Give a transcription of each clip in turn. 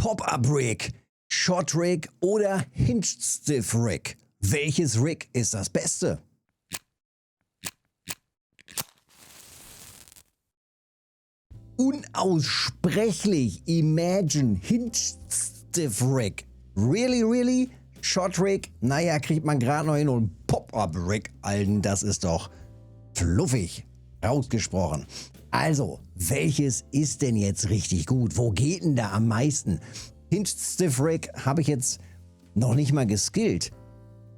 Pop-Up Rig, Shot Rig oder Hinged Stiff Rig? Welches Rig ist das Beste? Unaussprechlich. Imagine Hinged Stiff Rig. Really, really? Shot Rig? Naja, kriegt man gerade noch hin, und Pop-Up Rig, Alten, das ist doch fluffig ausgesprochen. Also, welches ist denn jetzt richtig gut? Wo geht denn da am meisten? Hinged Stiff Rig habe ich jetzt noch nicht mal geskillt.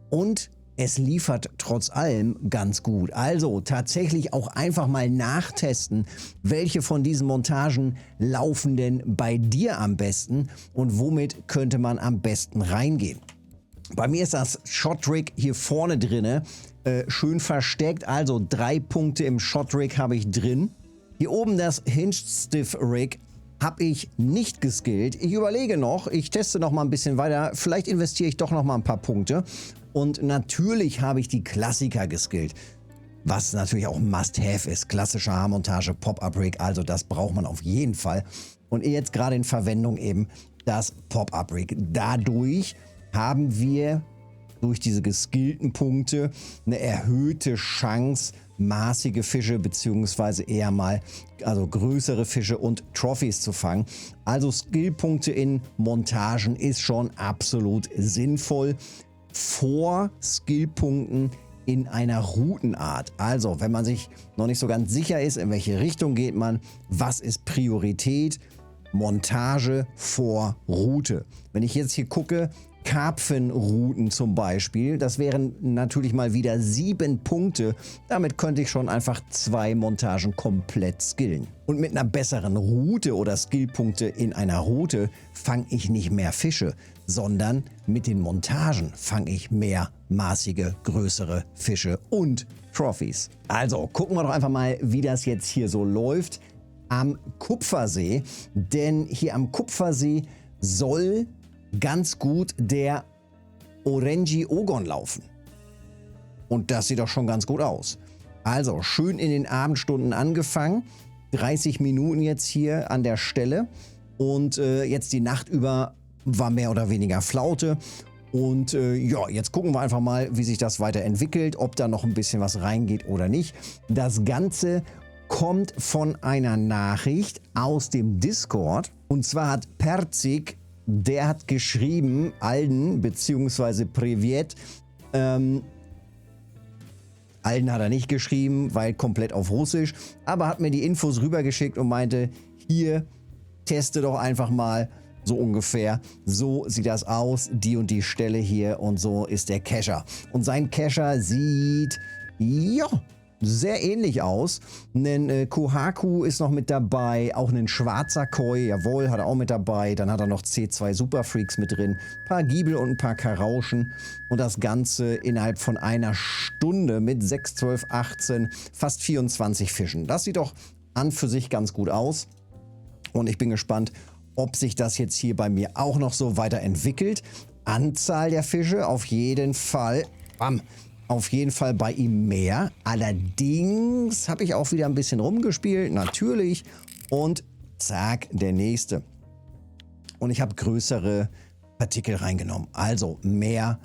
Und es liefert trotz allem ganz gut. Also tatsächlich auch einfach mal nachtesten, welche von diesen Montagen laufen denn bei dir am besten und womit könnte man am besten reingehen. Bei mir ist das Shot Rig hier vorne drinne, schön versteckt. Also 3 Punkte im Shot Rig habe ich drin. Hier oben das Hinged Stiff Rig habe ich nicht geskillt. Ich überlege noch, ich teste noch mal ein bisschen weiter. Vielleicht investiere ich doch noch mal ein paar Punkte. Und natürlich habe ich die Klassiker geskillt, was natürlich auch Must-Have ist. Klassische Haarmontage, Pop-Up Rig, also das braucht man auf jeden Fall. Und jetzt gerade in Verwendung eben das Pop-Up Rig. Dadurch haben wir durch diese geskillten Punkte eine erhöhte Chance, maßige Fische beziehungsweise eher mal größere Fische und Trophies zu fangen. Also Skillpunkte in Montagen ist schon absolut sinnvoll vor Skillpunkten in einer Routenart. Also wenn man sich noch nicht so ganz sicher ist, in welche Richtung geht man, was ist Priorität, Montage vor Route. Wenn ich jetzt hier gucke, Karpfenrouten zum Beispiel, das wären natürlich mal wieder 7 Punkte. Damit könnte ich schon einfach 2 Montagen komplett skillen. Und mit einer besseren Route oder Skillpunkte in einer Route fange ich nicht mehr Fische, sondern mit den Montagen fange ich mehr maßige, größere Fische und Trophies. Also gucken wir doch einfach mal, wie das jetzt hier so läuft am Kupfersee. Denn hier am Kupfersee soll ganz gut der Orangi Ogon laufen. Und das sieht doch schon ganz gut aus. Also schön in den Abendstunden angefangen. 30 Minuten jetzt hier an der Stelle. Und jetzt die Nacht über war mehr oder weniger Flaute. Und ja, jetzt gucken wir einfach mal, wie sich das weiterentwickelt, ob da noch ein bisschen was reingeht oder nicht. Das Ganze kommt von einer Nachricht aus dem Discord. Und zwar hat Perzik, der hat geschrieben, Alden bzw. Privet, Alden hat er nicht geschrieben, weil komplett auf Russisch, aber hat mir die Infos rübergeschickt und meinte, hier, teste doch einfach mal, so ungefähr, so sieht das aus, die und die Stelle hier und so ist der Kescher. Und sein Kescher sieht, ja, sehr ähnlich aus. Ein Kohaku ist noch mit dabei, auch ein schwarzer Koi, jawohl, hat er auch mit dabei. Dann hat er noch C2 Super Freaks mit drin, ein paar Giebel und ein paar Karauschen. Und das Ganze innerhalb von einer Stunde mit 6, 12, 18, fast 24 Fischen. Das sieht doch an für sich ganz gut aus. Und ich bin gespannt, ob sich das jetzt hier bei mir auch noch so weiterentwickelt. Anzahl der Fische auf jeden Fall. Bam. Auf jeden Fall bei ihm mehr. Allerdings habe ich auch wieder ein bisschen rumgespielt, natürlich. Und zack, der nächste. Und ich habe größere Partikel reingenommen. Also mehr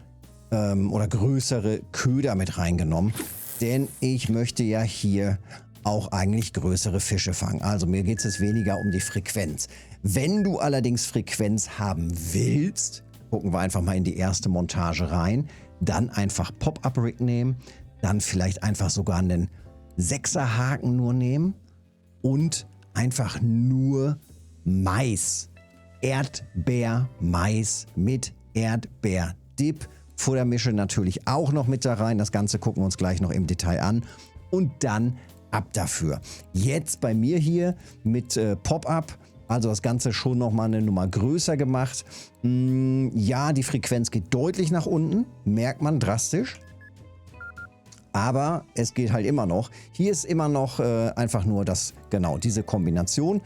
oder größere Köder mit reingenommen. Denn ich möchte ja hier auch eigentlich größere Fische fangen. Also mir geht es jetzt weniger um die Frequenz. Wenn du allerdings Frequenz haben willst, gucken wir einfach mal in die erste Montage rein. Dann einfach Pop-Up Rig nehmen, dann vielleicht einfach sogar einen 6er Haken nur nehmen und einfach nur Mais. Erdbeer-Mais mit Erdbeerdip. Futtermische natürlich auch noch mit da rein. Das Ganze gucken wir uns gleich noch im Detail an. Und dann ab dafür. Jetzt bei mir hier mit Pop-Up. Also das Ganze schon nochmal eine Nummer größer gemacht. Ja, die Frequenz geht deutlich nach unten, merkt man drastisch. Aber es geht halt immer noch. Hier ist immer noch einfach nur das, genau, diese Kombination.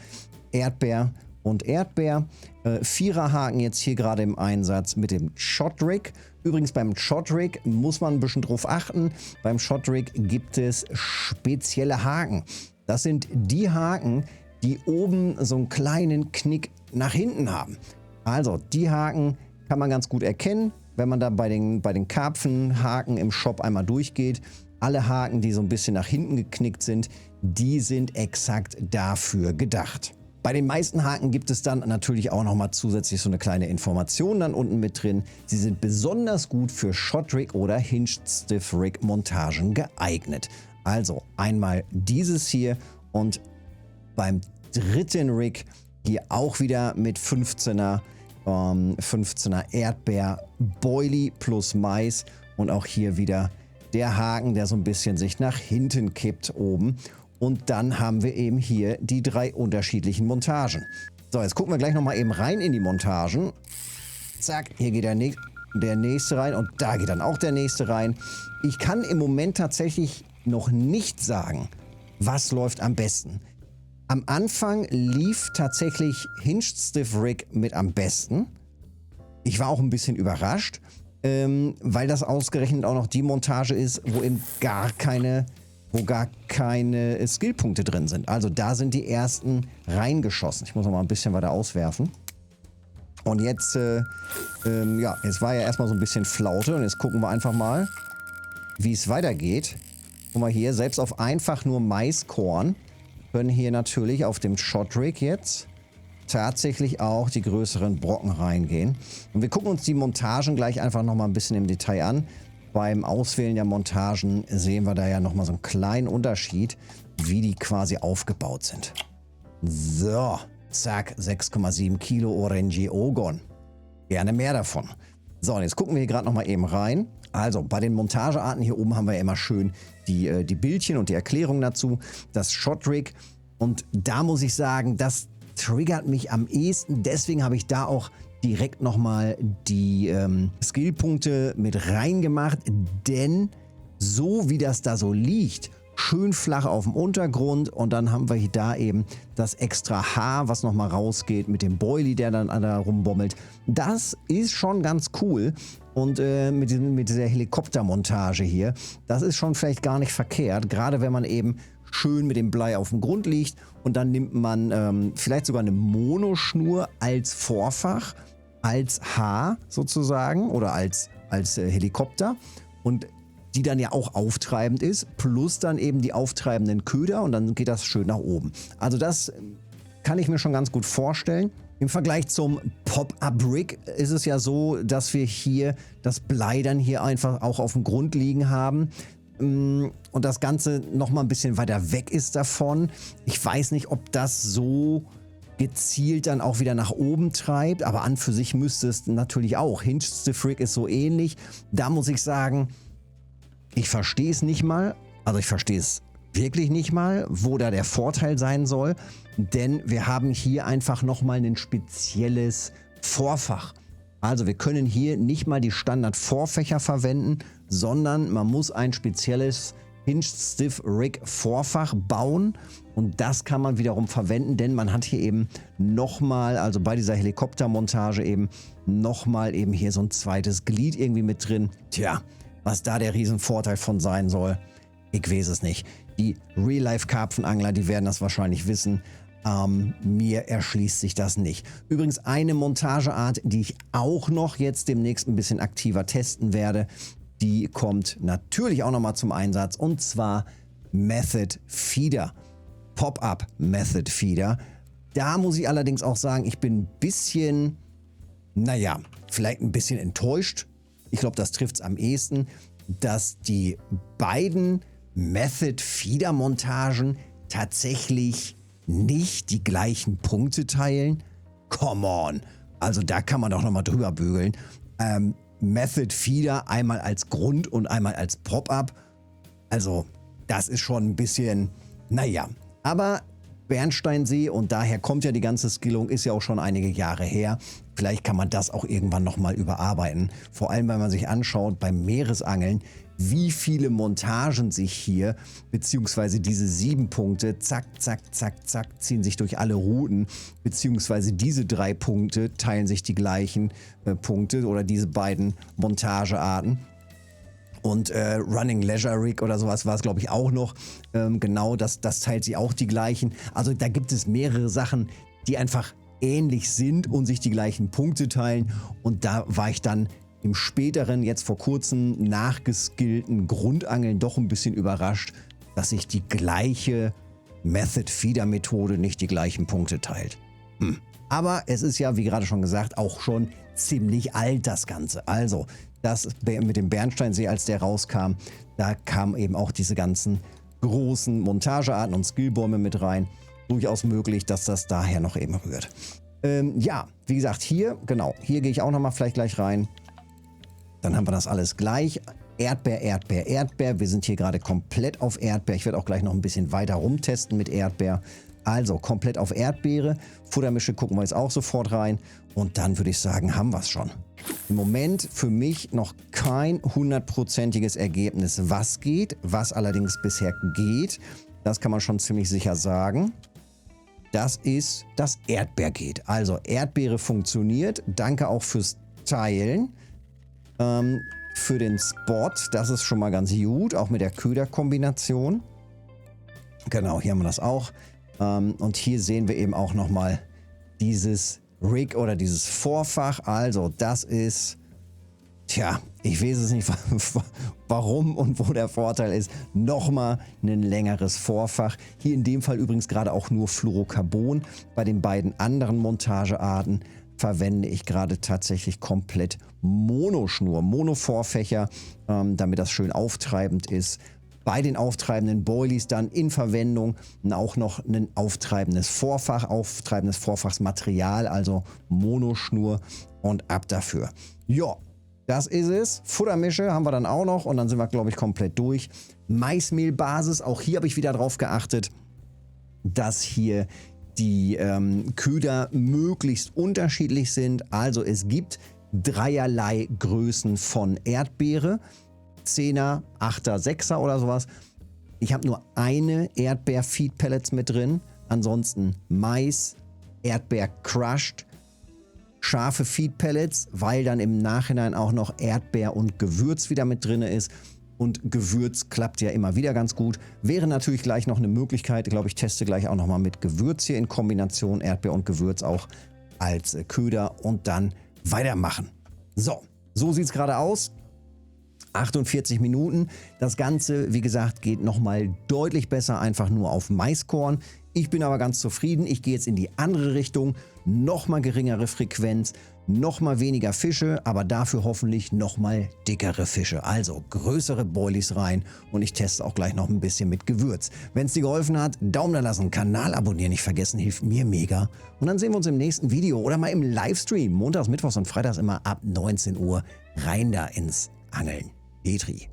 Erdbeer und Erdbeer. 4er Haken jetzt hier gerade im Einsatz mit dem Shot Rig. Übrigens beim Shot Rig muss man ein bisschen drauf achten. Beim Shot Rig gibt es spezielle Haken. Das sind die Haken, die oben so einen kleinen Knick nach hinten haben. Also, die Haken kann man ganz gut erkennen, wenn man da bei den Karpfenhaken im Shop einmal durchgeht. Alle Haken, die so ein bisschen nach hinten geknickt sind, die sind exakt dafür gedacht. Bei den meisten Haken gibt es dann natürlich auch nochmal zusätzlich so eine kleine Information dann unten mit drin. Sie sind besonders gut für Shot Rig oder Hinged Stiff Rig Montagen geeignet. Also einmal dieses hier und beim dritten Rig hier auch wieder mit 15er Erdbeer Boilie plus Mais und auch hier wieder der Haken, der so ein bisschen sich nach hinten kippt oben. Und dann haben wir eben hier die 3 unterschiedlichen Montagen. So, jetzt gucken wir gleich nochmal eben rein in die Montagen. Zack, hier geht der nächste rein und da geht dann auch der nächste rein. Ich kann im Moment tatsächlich noch nicht sagen, was läuft am besten. Am Anfang lief tatsächlich Hinged Stiff Rig mit am besten. Ich war auch ein bisschen überrascht, weil das ausgerechnet auch noch die Montage ist, wo eben gar keine Skillpunkte drin sind. Also da sind die ersten reingeschossen. Ich muss noch mal ein bisschen weiter auswerfen. Und jetzt, ja, jetzt war ja erstmal so ein bisschen Flaute und jetzt gucken wir einfach mal, wie es weitergeht. Guck mal hier, selbst auf einfach nur Maiskorn können hier natürlich auf dem Shot Rig jetzt tatsächlich auch die größeren Brocken reingehen. Und wir gucken uns die Montagen gleich einfach nochmal ein bisschen im Detail an. Beim Auswählen der Montagen sehen wir da ja nochmal so einen kleinen Unterschied, wie die quasi aufgebaut sind. So, zack, 6,7 Kilo Orange Ogon. Gerne mehr davon. So, und jetzt gucken wir hier gerade nochmal eben rein. Also, bei den Montagearten hier oben haben wir ja immer schön die Bildchen und die Erklärung dazu. Das Shot Rig. Und da muss ich sagen, das triggert mich am ehesten. Deswegen habe ich da auch direkt nochmal die Skillpunkte mit reingemacht. Denn so wie das da so liegt, schön flach auf dem Untergrund und dann haben wir hier da eben das extra Haar, was nochmal rausgeht mit dem Boilie, der dann da rumbommelt. Das ist schon ganz cool. Und mit dieser Helikoptermontage hier, das ist schon vielleicht gar nicht verkehrt, gerade wenn man eben schön mit dem Blei auf dem Grund liegt und dann nimmt man vielleicht sogar eine Monoschnur als Vorfach, als Haar sozusagen oder als Helikopter und die dann ja auch auftreibend ist, plus dann eben die auftreibenden Köder und dann geht das schön nach oben. Also das kann ich mir schon ganz gut vorstellen. Im Vergleich zum Pop-Up-Rig ist es ja so, dass wir hier das Blei dann hier einfach auch auf dem Grund liegen haben und das Ganze nochmal ein bisschen weiter weg ist davon. Ich weiß nicht, ob das so gezielt dann auch wieder nach oben treibt, aber an für sich müsste es natürlich auch. Hinged Stiff Rig ist so ähnlich. Da muss ich sagen, ich verstehe es nicht mal, also ich verstehe es wirklich nicht mal, wo da der Vorteil sein soll, denn wir haben hier einfach nochmal ein spezielles Vorfach. Also wir können hier nicht mal die Standard-Vorfächer verwenden, sondern man muss ein spezielles Hinged Stiff Rig Vorfach bauen und das kann man wiederum verwenden, denn man hat hier eben nochmal, also bei dieser Helikoptermontage eben nochmal eben hier so ein zweites Glied irgendwie mit drin. Tja, was da der Riesenvorteil von sein soll, ich weiß es nicht. Die Real-Life-Karpfenangler, die werden das wahrscheinlich wissen. Mir erschließt sich das nicht. Übrigens eine Montageart, die ich auch noch jetzt demnächst ein bisschen aktiver testen werde, die kommt natürlich auch nochmal zum Einsatz und zwar Method Feeder. Pop-Up Method Feeder. Da muss ich allerdings auch sagen, ich bin ein bisschen, naja, vielleicht ein bisschen enttäuscht. Ich glaube, das trifft es am ehesten, dass die beiden Method Feeder Montagen tatsächlich nicht die gleichen Punkte teilen. Come on. Also da kann man doch nochmal drüber bügeln. Method Feeder einmal als Grund und einmal als Pop-Up. Also das ist schon ein bisschen, naja. Aber Bernsteinsee und daher kommt ja die ganze Skillung, ist ja auch schon einige Jahre her. Vielleicht kann man das auch irgendwann nochmal überarbeiten. Vor allem, wenn man sich anschaut beim Meeresangeln, wie viele Montagen sich hier, beziehungsweise diese 7 Punkte, zack, zack, zack, zack, ziehen sich durch alle Routen, beziehungsweise diese 3 Punkte teilen sich die gleichen Punkte oder diese beiden Montagearten. Und Running Leisure Rig oder sowas war es, glaube ich, auch noch. Genau, das teilt sie auch die gleichen. Also da gibt es mehrere Sachen, die einfach ähnlich sind und sich die gleichen Punkte teilen. Und da war ich dann im späteren, jetzt vor kurzem nachgeskillten Grundangeln doch ein bisschen überrascht, dass sich die gleiche Method Feeder Methode nicht die gleichen Punkte teilt. Aber es ist ja, wie gerade schon gesagt, auch schon ziemlich alt das Ganze. Also das mit dem Bernsteinsee, als der rauskam, da kamen eben auch diese ganzen großen Montagearten und Skillbäume mit rein. Durchaus möglich, dass das daher noch eben rührt. Ja, wie gesagt, hier gehe ich auch nochmal vielleicht gleich rein. Dann haben wir das alles gleich. Erdbeer, Erdbeer, Erdbeer. Wir sind hier gerade komplett auf Erdbeer. Ich werde auch gleich noch ein bisschen weiter rumtesten mit Erdbeer. Also komplett auf Erdbeere. Futtermische gucken wir jetzt auch sofort rein. Und dann würde ich sagen, haben wir es schon. Im Moment für mich noch kein 100%iges Ergebnis, was geht. Was allerdings bisher geht, das kann man schon ziemlich sicher sagen. Das ist, dass Erdbeer geht. Also Erdbeere funktioniert. Danke auch fürs Teilen. Für den Spot, das ist schon mal ganz gut. Auch mit der Köderkombination. Genau, hier haben wir das auch. Und hier sehen wir eben auch nochmal dieses Rig oder dieses Vorfach. Also das ist, tja, ich weiß es nicht, warum und wo der Vorteil ist. Nochmal ein längeres Vorfach. Hier in dem Fall übrigens gerade auch nur Fluorocarbon. Bei den beiden anderen Montagearten verwende ich gerade tatsächlich komplett Monoschnur, Monovorfächer, damit das schön auftreibend ist. Bei den auftreibenden Boilies dann in Verwendung auch noch ein auftreibendes Vorfach, auftreibendes Vorfachsmaterial, also Monoschnur und ab dafür. Ja, das ist es. Futtermische haben wir dann auch noch und dann sind wir, glaube ich, komplett durch. Maismehlbasis, auch hier habe ich wieder drauf geachtet, dass hier die Köder möglichst unterschiedlich sind. Also es gibt dreierlei Größen von Erdbeere. 10er, 8er, 6er oder sowas. Ich habe nur eine Erdbeer-Feed-Pellets mit drin. Ansonsten Mais, Erdbeer-Crushed, scharfe Feed-Pellets, weil dann im Nachhinein auch noch Erdbeer und Gewürz wieder mit drin ist. Und Gewürz klappt ja immer wieder ganz gut. Wäre natürlich gleich noch eine Möglichkeit. Ich glaube, ich teste gleich auch nochmal mit Gewürz hier in Kombination. Erdbeer und Gewürz auch als Köder und dann weitermachen. So sieht es gerade aus. 48 Minuten. Das Ganze, wie gesagt, geht nochmal deutlich besser, einfach nur auf Maiskorn. Ich bin aber ganz zufrieden. Ich gehe jetzt in die andere Richtung. Nochmal geringere Frequenz, nochmal weniger Fische, aber dafür hoffentlich nochmal dickere Fische. Also größere Boilies rein und ich teste auch gleich noch ein bisschen mit Gewürz. Wenn es dir geholfen hat, Daumen da lassen, Kanal abonnieren nicht vergessen, hilft mir mega. Und dann sehen wir uns im nächsten Video oder mal im Livestream. Montags, Mittwochs und Freitags immer ab 19 Uhr rein da ins Angeln. Petri.